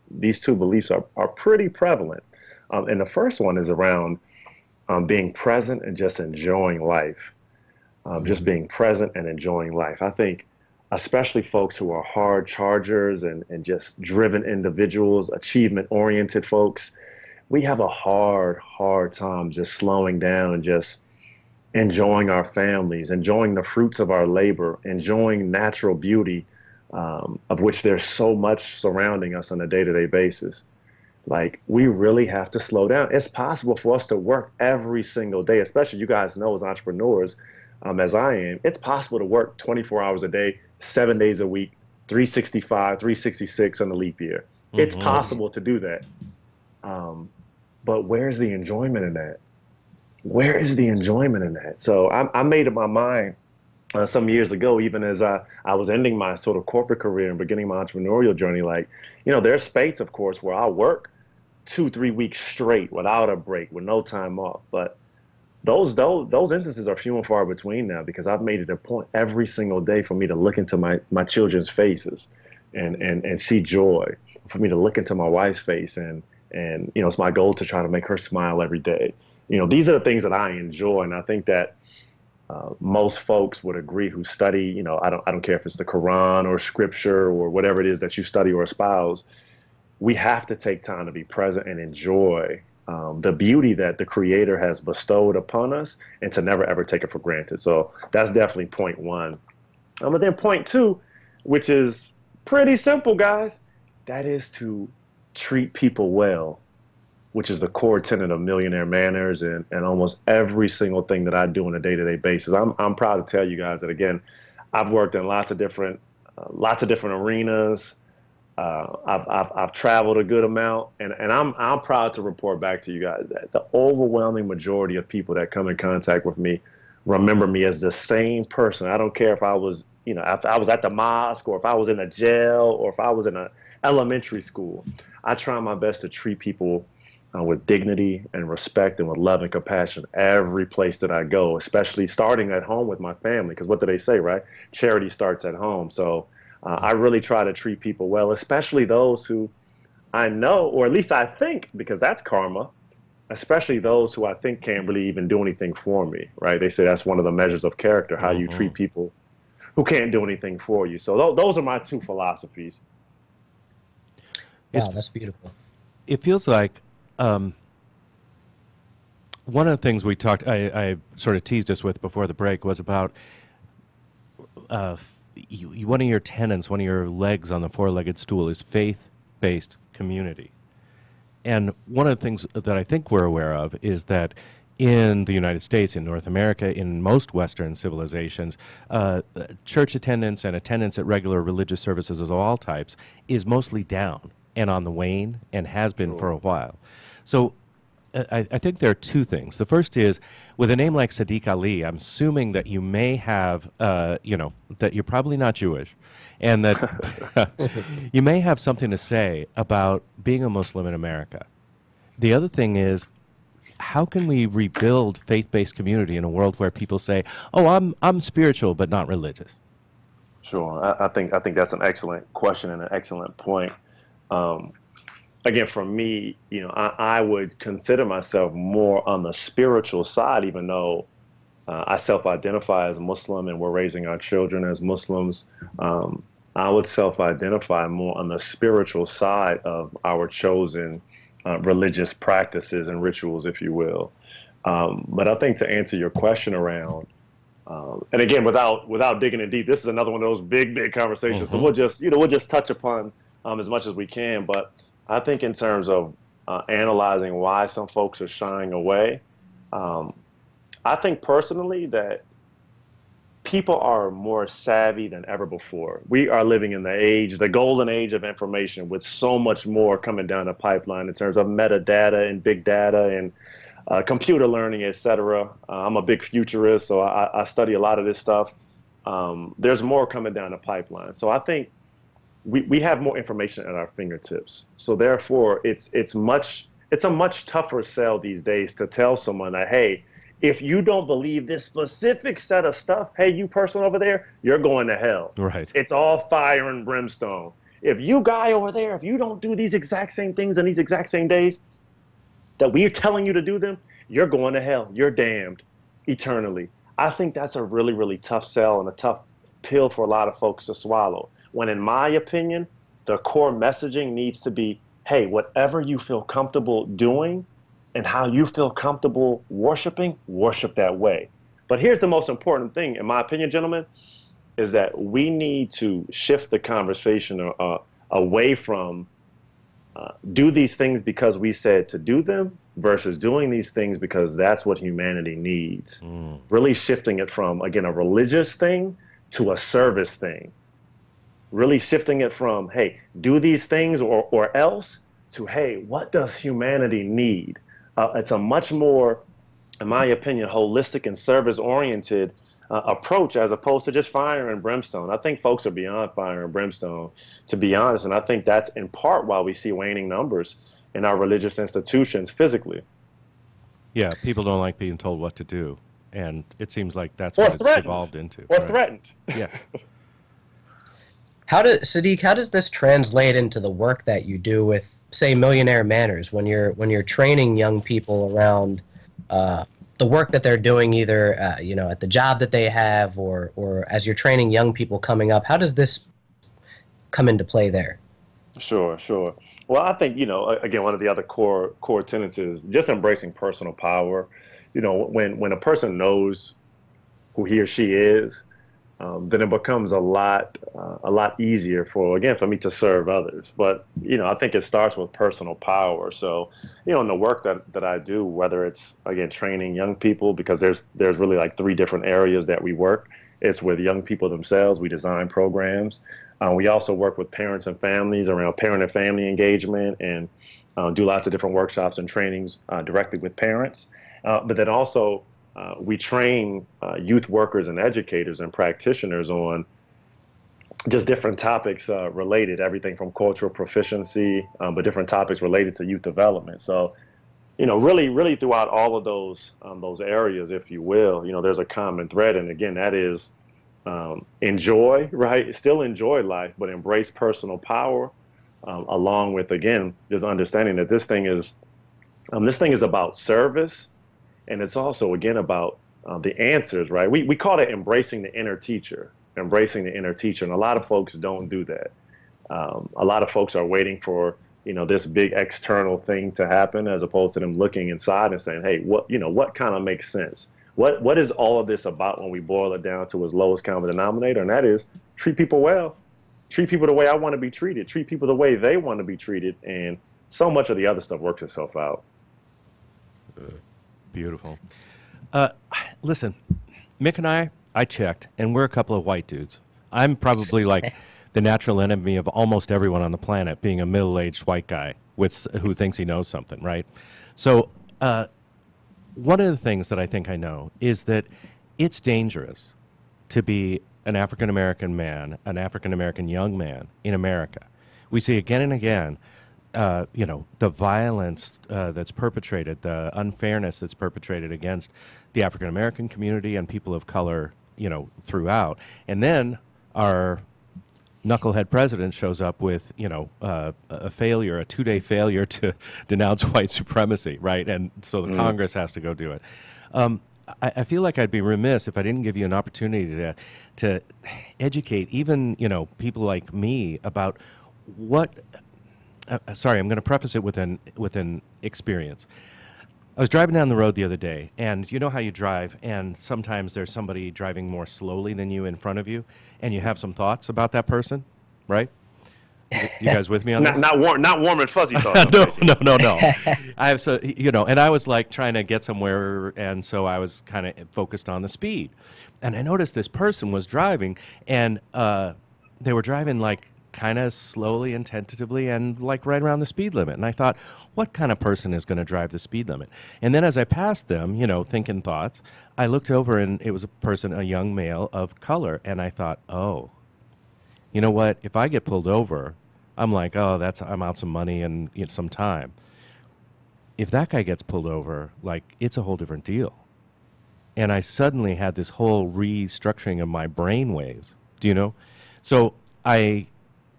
these two beliefs are pretty prevalent. And the first one is around being present and just enjoying life, just being present and enjoying life. I think, especially folks who are hard chargers and just driven individuals, achievement-oriented folks, we have a hard time just slowing down and just enjoying our families, enjoying the fruits of our labor, enjoying natural beauty, of which there's so much surrounding us on a day-to-day basis. Like, we really have to slow down. It's possible for us to work every single day, especially you guys know as entrepreneurs, as I am, it's possible to work 24 hours a day, 7 days a week, 365, 366 on the leap year. Mm-hmm. It's possible to do that. But where's the enjoyment in that? Where is the enjoyment in that? So I made up my mind some years ago, even as I was ending my sort of corporate career and beginning my entrepreneurial journey, like, you know, there's fates, of course, where I'll work 2-3 weeks straight without a break, with no time off. But those instances are few and far between now, because I've made it a point every single day for me to look into my children's faces and see joy, for me to look into my wife's face, and it's my goal to try to make her smile every day. These are the things that I enjoy, and I think that most folks would agree who study, I don't care if it's the Quran or scripture or whatever it is that you study or espouse. We have to take time to be present and enjoy the beauty that the Creator has bestowed upon us, and to never ever take it for granted. So that's definitely point one. And then point two, which is pretty simple, guys, that is to treat people well, which is the core tenet of Millionaire Manners and almost every single thing that I do on a day-to-day basis. I'm proud to tell you guys that, again, I've worked in lots of different arenas. I've traveled a good amount, and I'm proud to report back to you guys that the overwhelming majority of people that come in contact with me remember me as the same person. I don't care if I was, if I was at the mosque, or if I was in a jail, or if I was in an elementary school. I try my best to treat people with dignity and respect and with love and compassion every place that I go, especially starting at home with my family, because what do they say, right? Charity starts at home. So I really try to treat people well, especially those who I know, or at least I think, because that's karma, especially those who I think can't really even do anything for me, right? They say that's one of the measures of character, how you treat people who can't do anything for you. So those are my two philosophies. Wow, that's beautiful. It feels like one of the things we talked, I sort of teased us with before the break, was about one of your tenets, one of your legs on the four-legged stool is faith-based community. And one of the things that I think we're aware of is that in the United States, in North America, in most Western civilizations, church attendance and attendance at regular religious services of all types is mostly down and on the wane, and has been for a while. So I think there are two things. The first is, with a name like Sadiq Ali, I'm assuming that you may have, that you're probably not Jewish, and that you may have something to say about being a Muslim in America. The other thing is, how can we rebuild faith-based community in a world where people say, "Oh, I'm spiritual but not religious"? Sure, I think that's an excellent question and an excellent point. Again, for me, I would consider myself more on the spiritual side, even though I self-identify as a Muslim and we're raising our children as Muslims. I would self-identify more on the spiritual side of our chosen religious practices and rituals, if you will. But I think to answer your question around, and again, without digging in deep, this is another one of those big conversations. So we'll just touch upon as much as we can. But I think in terms of analyzing why some folks are shying away, I think personally that people are more savvy than ever before. We are living in the golden age of information, with so much more coming down the pipeline in terms of metadata and big data and computer learning, et cetera. I'm a big futurist, so I study a lot of this stuff. There's more coming down the pipeline. So I think we have more information at our fingertips. So therefore, it's a much tougher sell these days to tell someone that, hey, if you don't believe this specific set of stuff, hey, you person over there, you're going to hell. Right. It's all fire and brimstone. If you guy over there, if you don't do these exact same things in these exact same days that we're telling you to do them, you're going to hell. You're damned eternally. I think that's a really, really tough sell and a tough pill for a lot of folks to swallow. When in my opinion, the core messaging needs to be, hey, whatever you feel comfortable doing and how you feel comfortable worshiping, worship that way. But here's the most important thing, in my opinion, gentlemen, is that we need to shift the conversation away from do these things because we said to do them versus doing these things because that's what humanity needs. Really shifting it from, again, a religious thing to a service thing. Really shifting it from, hey, do these things or else, to, hey, what does humanity need? It's a much more, in my opinion, holistic and service-oriented approach, as opposed to just fire and brimstone. I think folks are beyond fire and brimstone, to be honest, and I think that's in part why we see waning numbers in our religious institutions physically. Yeah, people don't like being told what to do, and it seems like that's Or what it's threatened. evolved into. Or right? threatened. Yeah. Sadiq, how does this translate into the work that you do with, say, Millionaire Manners, when you're training young people around the work that they're doing, either at the job that they have, or as you're training young people coming up? How does this come into play there? Sure. Well, I think, again, one of the other core tenets is just embracing personal power. When a person knows who he or she is, then it becomes a lot easier for me to serve others. But, I think it starts with personal power. So, in the work that I do, whether it's, again, training young people, because there's really like 3 different areas that we work. It's with young people themselves. We design programs. We also work with parents and families around parent and family engagement, and do lots of different workshops and trainings directly with parents. But then also we train youth workers and educators and practitioners on just different topics related, everything from cultural proficiency, but different topics related to youth development. So, really throughout all of those areas, if you will, there's a common thread. And again, that is enjoy, right? Still enjoy life, but embrace personal power, along with, again, just understanding that this thing is about service. And it's also, again, about the answers, right? We call it embracing the inner teacher. And a lot of folks don't do that. A lot of folks are waiting for, this big external thing to happen, as opposed to them looking inside and saying, hey, what kind of makes sense? What is all of this about when we boil it down to its lowest common denominator? And that is treat people well. Treat people the way I want to be treated. Treat people the way they want to be treated. And so much of the other stuff works itself out. Beautiful. Listen, Mick and I checked, and we're a couple of white dudes. I'm probably like the natural enemy of almost everyone on the planet, being a middle-aged white guy who thinks he knows something, right? So one of the things that I think I know is that it's dangerous to be an African-American man, an African-American young man in America. We see again and again, the violence that's perpetrated, the unfairness that's perpetrated against the African-American community and people of color, throughout. And then our knucklehead president shows up with, a 2-day failure to denounce white supremacy, right? And so the Congress has to go do it. I feel like I'd be remiss if I didn't give you an opportunity to educate even, people like me about what. Sorry, I'm going to preface it with an experience. I was driving down the road the other day, and you know how you drive, and sometimes there's somebody driving more slowly than you in front of you, and you have some thoughts about that person, right? You guys with me on this? Not warm and fuzzy thoughts. No. I have and I was like trying to get somewhere, and so I was kind of focused on the speed, and I noticed this person was driving, and they were driving like kind of slowly and tentatively and like right around the speed limit. And I thought, what kind of person is going to drive the speed limit? And then as I passed them, thinking thoughts, I looked over and it was a young male of color. And I thought, oh, you know what? If I get pulled over, I'm like, oh, I'm out some money and some time. If that guy gets pulled over, like, it's a whole different deal. And I suddenly had this whole restructuring of my brain waves. Do you know? So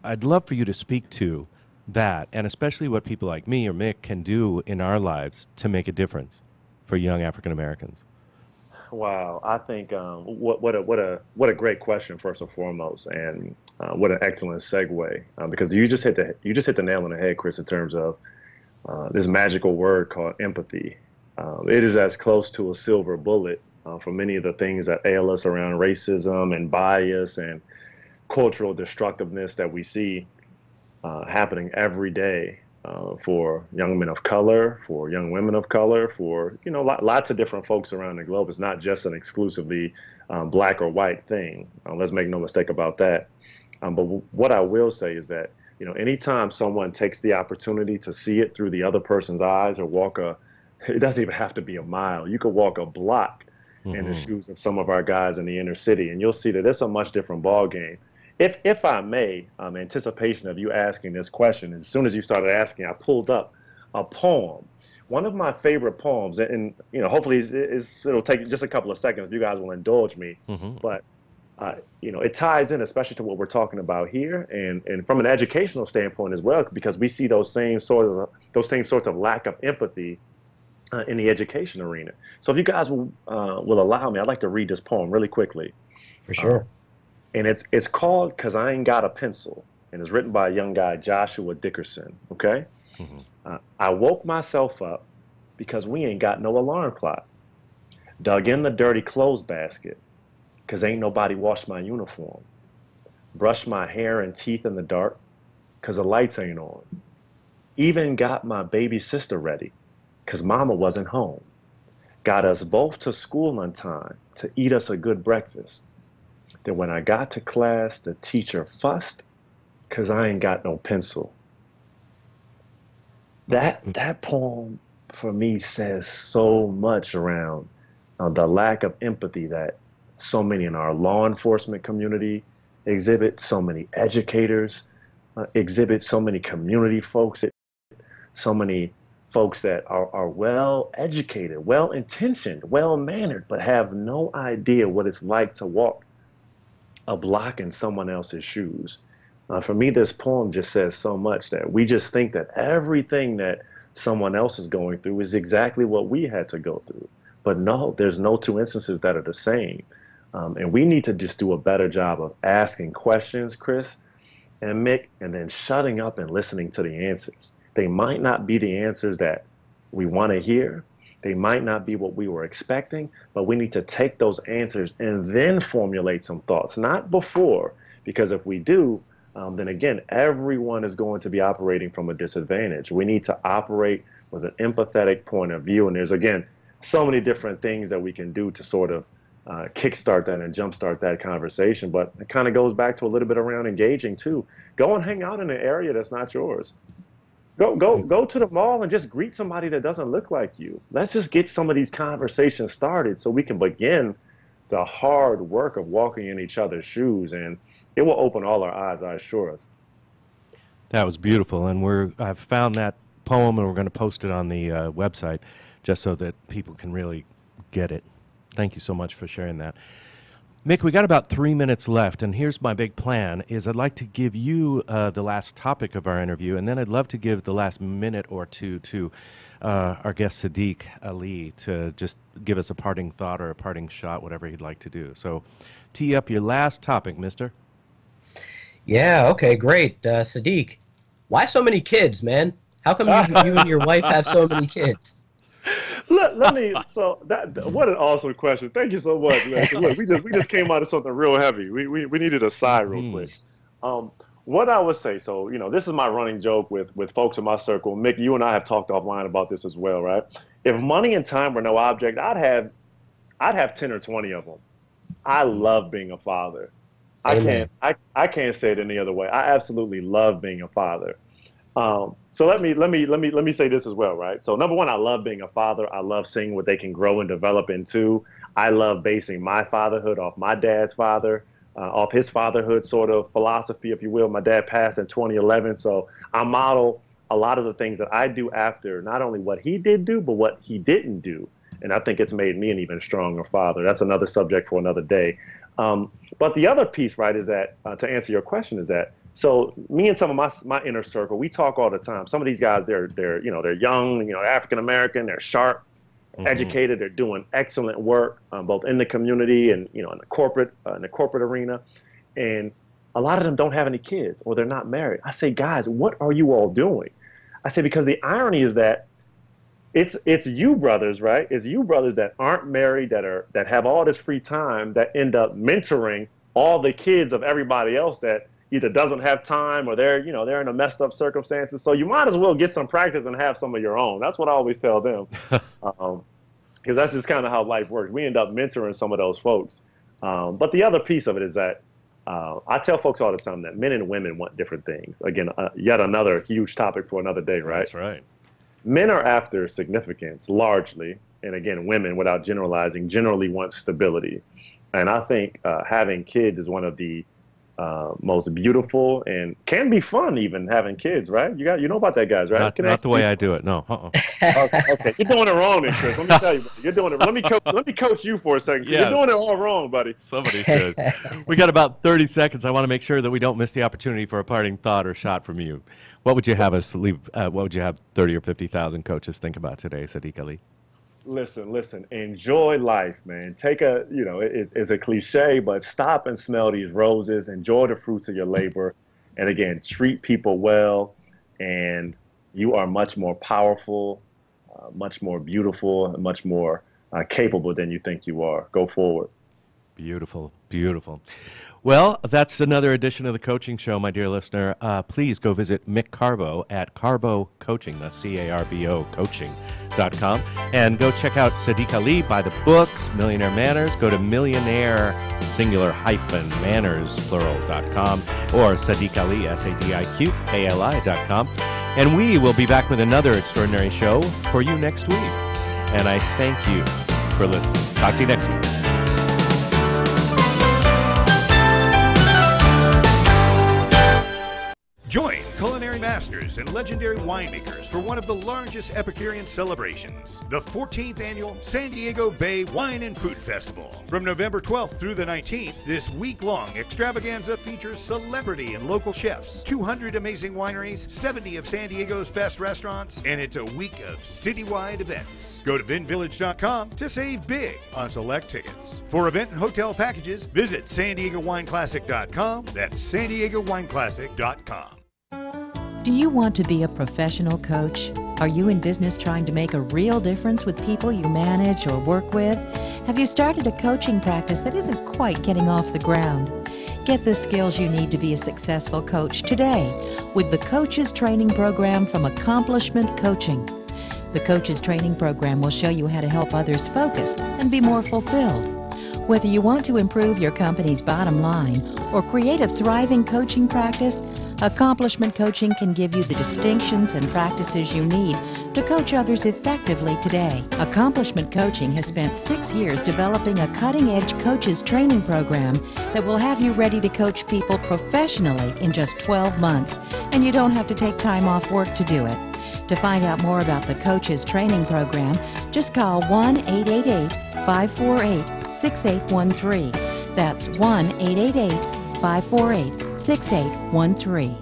I'd love for you to speak to that, and especially what people like me or Mick can do in our lives to make a difference for young African Americans. Wow, I think what a great question, first and foremost, and what an excellent segue, because you just hit the nail on the head, Chris, in terms of this magical word called empathy. It is as close to a silver bullet for many of the things that ail us around racism and bias and cultural destructiveness that we see happening every day for young men of color, for young women of color, for lots of different folks around the globe. It's not just an exclusively black or white thing. Let's make no mistake about that. But what I will say is that anytime someone takes the opportunity to see it through the other person's eyes, or it doesn't even have to be a mile. You could walk a block in the shoes of some of our guys in the inner city, and you'll see that it's a much different ball game. If I may, anticipation of you asking this question, as soon as you started asking, I pulled up a poem one of my favorite poems, and hopefully it'll take just a couple of seconds if you guys will indulge me, but it ties in especially to what we're talking about here, and from an educational standpoint as well, because we see those same sorts of lack of empathy in the education arena. So if you guys will allow me, I'd like to read this poem really quickly. For sure. And it's called "'Cause I Ain't Got a Pencil," and it's written by a young guy, Joshua Dickerson. Okay. I woke myself up because we ain't got no alarm clock. Dug in the dirty clothes basket because ain't nobody washed my uniform. Brushed my hair and teeth in the dark because the lights ain't on. Even got my baby sister ready because mama wasn't home. Got us both to school on time to eat us a good breakfast. Then when I got to class, the teacher fussed because I ain't got no pencil. That poem for me says so much around the lack of empathy that so many in our law enforcement community exhibit, so many educators exhibit, so many community folks, so many folks that are well educated, well intentioned, well mannered, but have no idea what it's like to walk a block in someone else's shoes. For me, this poem just says so much that we just think that everything that someone else is going through is exactly what we had to go through. But no, there's no two instances that are the same. And we need to just do a better job of asking questions, Chris and Mick, and then shutting up and listening to the answers. They might not be the answers that we want to hear. They might not be what we were expecting, but we need to take those answers and then formulate some thoughts, not before, because if we do, then again, everyone is going to be operating from a disadvantage. We need to operate with an empathetic point of view. And there's, again, so many different things that we can do to sort of kickstart that and jumpstart that conversation. But it kind of goes back to a little bit around engaging too. Go and hang out in an area that's not yours. Go to the mall and just greet somebody that doesn't look like you. Let's just get some of these conversations started so we can begin the hard work of walking in each other's shoes, and it will open all our eyes, I assure us. That was beautiful, and I've found that poem, and we're going to post it on the website just so that people can really get it. Thank you so much for sharing that. Mick, we got about 3 minutes left, and here's my big plan, is I'd like to give you the last topic of our interview, and then I'd love to give the last minute or two to our guest Sadiq Ali to just give us a parting thought or a parting shot, whatever he'd like to do. So tee up your last topic, mister. Yeah, okay, great. Sadiq, why so many kids, man? How come you and your wife have so many kids? What an awesome question. Thank you so much, man. Look, we just came out of something real heavy. We needed a sigh real quick. What I would say, so, this is my running joke with folks in my circle. Mick, you and I have talked offline about this as well, right? If money and time were no object, I'd have 10 or 20 of them. I love being a father. Amen. I can't say it any other way. I absolutely love being a father. So let me say this as well, right? So number one, I love being a father. I love seeing what they can grow and develop into. I love basing my fatherhood off my dad's father, off his fatherhood sort of philosophy, if you will. My dad passed in 2011, so I model a lot of the things that I do after not only what he did do, but what he didn't do. And I think it's made me an even stronger father. That's another subject for another day. But the other piece, right, is that, to answer your question, is that, so me and some of my inner circle, we talk all the time. Some of these guys, they're young, African American, they're sharp, educated, they're doing excellent work, both in the community and in the corporate arena, and a lot of them don't have any kids or they're not married. I say, guys, what are you all doing? I say, because the irony is that it's you brothers, right? It's you brothers that aren't married, that have all this free time, that end up mentoring all the kids of everybody else that either doesn't have time or they're in a messed up circumstances. So you might as well get some practice and have some of your own. That's what I always tell them, because that's just kind of how life works. We end up mentoring some of those folks. But the other piece of it is that I tell folks all the time that men and women want different things. Again, yet another huge topic for another day, right? That's right. Men are after significance largely, and again, women, without generalizing, generally want stability. And I think having kids is one of the most beautiful and can be fun even having kids, right? You know about that, guys, right? Not the way I do it. No. Okay, you're doing it wrong, then, Chris. Let me tell you, you're doing it. Let me coach you for a second. Yeah. You're doing it all wrong, buddy. Somebody should. We got about 30 seconds. I want to make sure that we don't miss the opportunity for a parting thought or shot from you. What would you have us leave? What would you have 30 or 50,000 coaches think about today, Sadiq Ali? Listen. Enjoy life, man. Take it's a cliche, but stop and smell these roses. Enjoy the fruits of your labor. And again, treat people well. And you are much more powerful, much more beautiful, and much more capable than you think you are. Go forward. Beautiful. Well, that's another edition of the Coaching Show, my dear listener. Please go visit Mick Carbo at Carbo Coaching, that's CARBO coaching.com. And go check out Sadiq Ali, buy the books, Millionaire Manners. Go to Millionaire, singular hyphen, manners, plural.com, or Sadiq Ali, SADIQALI.com. And we will be back with another extraordinary show for you next week. And I thank you for listening. Talk to you next week. Join culinary masters and legendary winemakers for one of the largest Epicurean celebrations, the 14th annual San Diego Bay Wine and Food Festival. From November 12th through the 19th, this week-long extravaganza features celebrity and local chefs, 200 amazing wineries, 70 of San Diego's best restaurants, and it's a week of citywide events. Go to vinvillage.com to save big on select tickets. For event and hotel packages, visit sandiegowineclassic.com. That's sandiegowineclassic.com. Do you want to be a professional coach? Are you in business trying to make a real difference with people you manage or work with? Have you started a coaching practice that isn't quite getting off the ground? Get the skills you need to be a successful coach today with the Coaches Training Program from Accomplishment Coaching. The Coaches Training Program will show you how to help others focus and be more fulfilled. Whether you want to improve your company's bottom line or create a thriving coaching practice, Accomplishment Coaching can give you the distinctions and practices you need to coach others effectively today. Accomplishment Coaching has spent 6 years developing a cutting-edge coaches training program that will have you ready to coach people professionally in just 12 months, and you don't have to take time off work to do it. To find out more about the Coaches Training Program, just call 1-888-548-6813. That's 1-888-548-6813.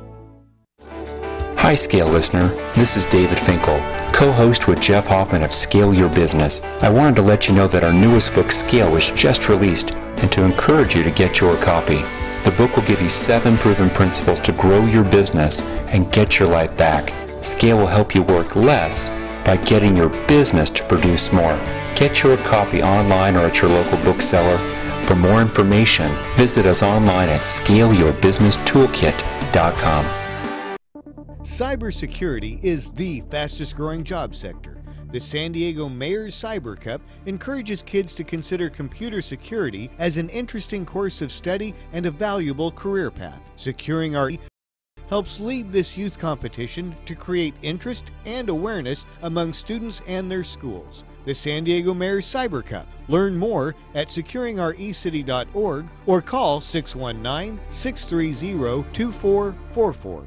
Hi, Scale listener. This is David Finkel, co-host with Jeff Hoffman of Scale Your Business. I wanted to let you know that our newest book, Scale, was just released, and to encourage you to get your copy. The book will give you 7 proven principles to grow your business and get your life back. Scale will help you work less by getting your business to produce more. Get your copy online or at your local bookseller. For more information, visit us online at scaleyourbusinesstoolkit.com. Cybersecurity is the fastest growing job sector. The San Diego Mayor's Cyber Cup encourages kids to consider computer security as an interesting course of study and a valuable career path. Securing Our helps lead this youth competition to create interest and awareness among students and their schools. The San Diego Mayor's Cyber Cup. Learn more at securingourecity.org or call 619-630-2444.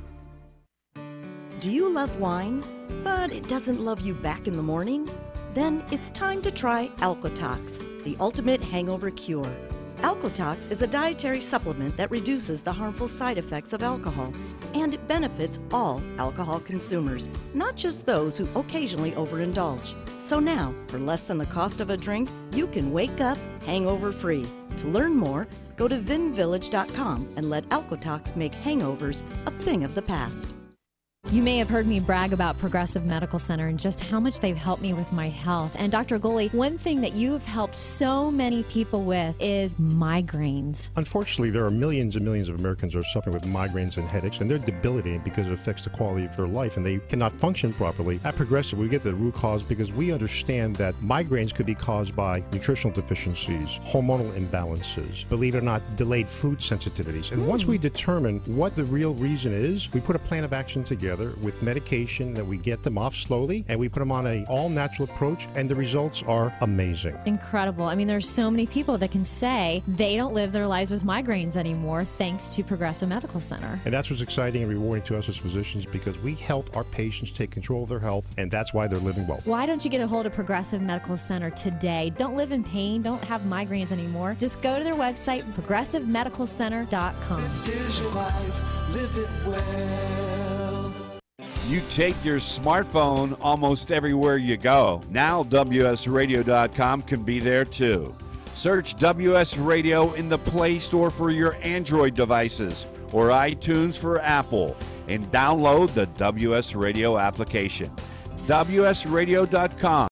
Do you love wine, but it doesn't love you back in the morning? Then it's time to try Alcotox, the ultimate hangover cure. Alcotox is a dietary supplement that reduces the harmful side effects of alcohol, and it benefits all alcohol consumers, not just those who occasionally overindulge. So now, for less than the cost of a drink, you can wake up hangover-free. To learn more, go to vinvillage.com and let Alcotox make hangovers a thing of the past. You may have heard me brag about Progressive Medical Center and just how much they've helped me with my health. And Dr. Goley, one thing that you've helped so many people with is migraines. Unfortunately, there are millions and millions of Americans who are suffering with migraines and headaches, and they're debilitating because it affects the quality of their life, and they cannot function properly. At Progressive, we get the root cause because we understand that migraines could be caused by nutritional deficiencies, hormonal imbalances, believe it or not, delayed food sensitivities. And once we determine what the real reason is, we put a plan of action together together with medication that we get them off slowly, and we put them on a all-natural approach, and the results are amazing. Incredible. I mean, there's so many people that can say they don't live their lives with migraines anymore thanks to Progressive Medical Center. And that's what's exciting and rewarding to us as physicians, because we help our patients take control of their health, and that's why they're living well. Why don't you get a hold of Progressive Medical Center today? Don't live in pain. Don't have migraines anymore. Just go to their website, progressivemedicalcenter.com. This is your life. Live it well. You take your smartphone almost everywhere you go. Now WSRadio.com can be there too. Search WS Radio in the Play Store for your Android devices or iTunes for Apple, and download the WS Radio application. WSRadio.com.